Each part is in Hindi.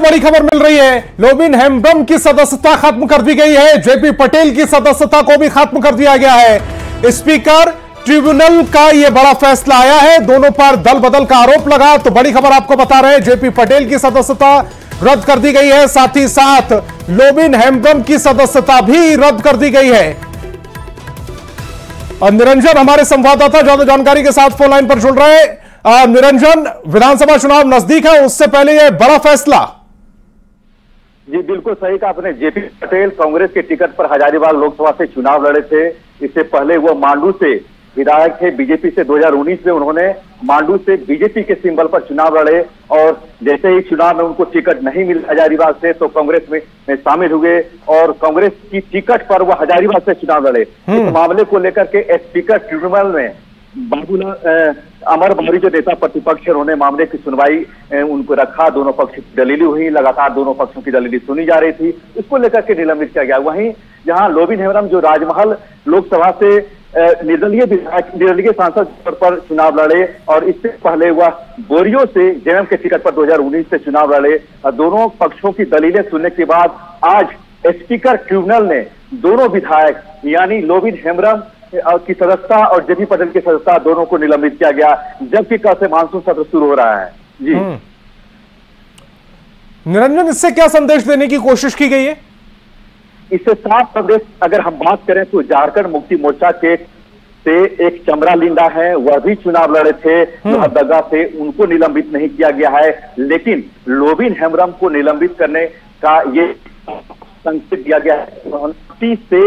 बड़ी खबर मिल रही है, लोबिन हेम्ब्रम की सदस्यता खत्म कर दी गई है। जेपी पटेल की सदस्यता को भी खत्म कर दिया गया है। स्पीकर ट्रिब्यूनल का यह बड़ा फैसला आया है। दोनों पर दल बदल का आरोप लगा, तो बड़ी खबर आपको बता रहे हैं, जेपी पटेल की सदस्यता रद्द कर दी गई है। साथ ही साथ लोबिन हेम्ब्रम की सदस्यता भी रद्द कर दी गई है। और निरंजन हमारे संवाददाता ज्यादा जानकारी के साथ फोन लाइन पर जुड़ रहे हैं। निरंजन, विधानसभा चुनाव नजदीक है, उससे पहले यह बड़ा फैसला। जी बिल्कुल सही कहा आपने। जेपी पटेल कांग्रेस के टिकट पर हजारीबाग लोकसभा से चुनाव लड़े थे। इससे पहले वो मांडू से विधायक थे बीजेपी से। 2019 में उन्होंने मांडू से बीजेपी के सिंबल पर चुनाव लड़े और जैसे ही चुनाव में उनको टिकट नहीं मिला हजारीबाग से, तो कांग्रेस में शामिल हुए और कांग्रेस की टिकट पर वो हजारीबाग से चुनाव लड़े। इस मामले को लेकर के स्पीकर ट्रिब्यूनल में बाबूलाल अमर बारी जो नेता प्रतिपक्ष है, उन्होंने मामले की सुनवाई उनको रखा। दोनों पक्ष की दलीलें हुई, लगातार दोनों पक्षों की दलीलें सुनी जा रही थी। इसको लेकर के निलंबित किया गया। वहीं जहां लोबिन हेम्ब्रम जो राजमहल लोकसभा से निर्दलीय सांसद पर चुनाव लड़े और इससे पहले वह बोरियो से जेएमएम के टिकट पर 2019 से चुनाव लड़े। दोनों पक्षों की दलीलें सुनने के बाद आज स्पीकर ट्रिब्यूनल ने दोनों विधायक यानी लोबिन हेम्ब्रम की सदस्यता और जेपी पटेल की सदस्यता दोनों को निलंबित किया गया, जबकि कल से मानसून सत्र शुरू हो रहा है। जी निरंजन, इससे क्या संदेश देने की कोशिश की गई है? इससे साफ संदेश अगर हम बात करें तो झारखंड मुक्ति मोर्चा के से एक चमरा लिंडा है, वह भी चुनाव लड़े थे, दगा से उनको निलंबित नहीं किया गया है। लेकिन लोबिन हेम्ब्रम को निलंबित करने का ये संकेत दिया गया है। पार्टी से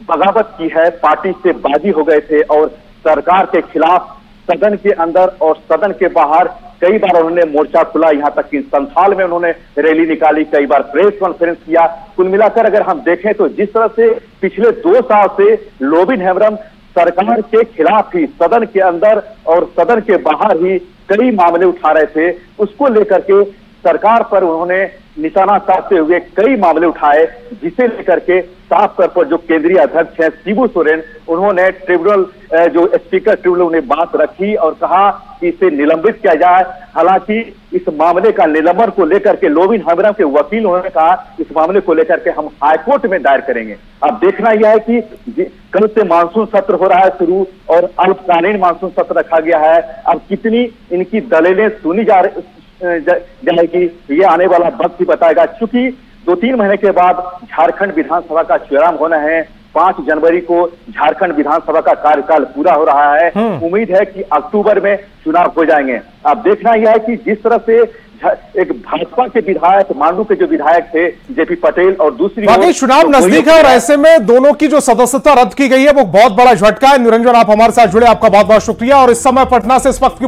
बगावत की है, पार्टी से बागी हो गए थे और सरकार के खिलाफ सदन के अंदर और सदन के बाहर कई बार उन्होंने मोर्चा खुला। यहां तक कि संथाल में उन्होंने रैली निकाली, कई बार प्रेस कॉन्फ्रेंस किया। कुल मिलाकर अगर हम देखें तो जिस तरह से पिछले 2 साल से लोबिन हेम्ब्रम सरकार के खिलाफ ही सदन के अंदर और सदन के बाहर ही कई मामले उठा रहे थे, उसको लेकर के सरकार पर उन्होंने निशाना साधते हुए कई मामले उठाए, जिसे लेकर के साफ तौर पर जो केंद्रीय अध्यक्ष हैं शिबू सोरेन, उन्होंने ट्रिब्यूनल जो स्पीकर ट्रिब्यूनल ने बात रखी और कहा कि इसे निलंबित किया जाए। हालांकि इस मामले का निलंबन को लेकर के लोबिन हेम्ब्रम के वकील उन्होंने कहा इस मामले को लेकर के हम हाईकोर्ट में दायर करेंगे। अब देखना यह है कि कल से मानसून सत्र हो रहा है शुरू और अल्पकालीन मानसून सत्र रखा गया है। अब कितनी इनकी दलीलें सुनी जाएगी, ये आने वाला वक्त ही बताएगा। चूंकि 2-3 महीने के बाद झारखंड विधानसभा का चुनाव होना है। 5 जनवरी को झारखंड विधानसभा का कार्यकाल पूरा हो रहा है। उम्मीद है कि अक्टूबर में चुनाव हो जाएंगे। अब देखना यह है कि जिस तरह से एक भाजपा के विधायक, मांडू के जो विधायक थे जेपी पटेल और दूसरी चुनाव नजदीक है और ऐसे में दोनों की जो सदस्यता रद्द की गई है वो बहुत बड़ा झटका है। निरंजन, आप हमारे साथ जुड़े, आपका बहुत बहुत शुक्रिया। और इस समय पटना से इस वक्त की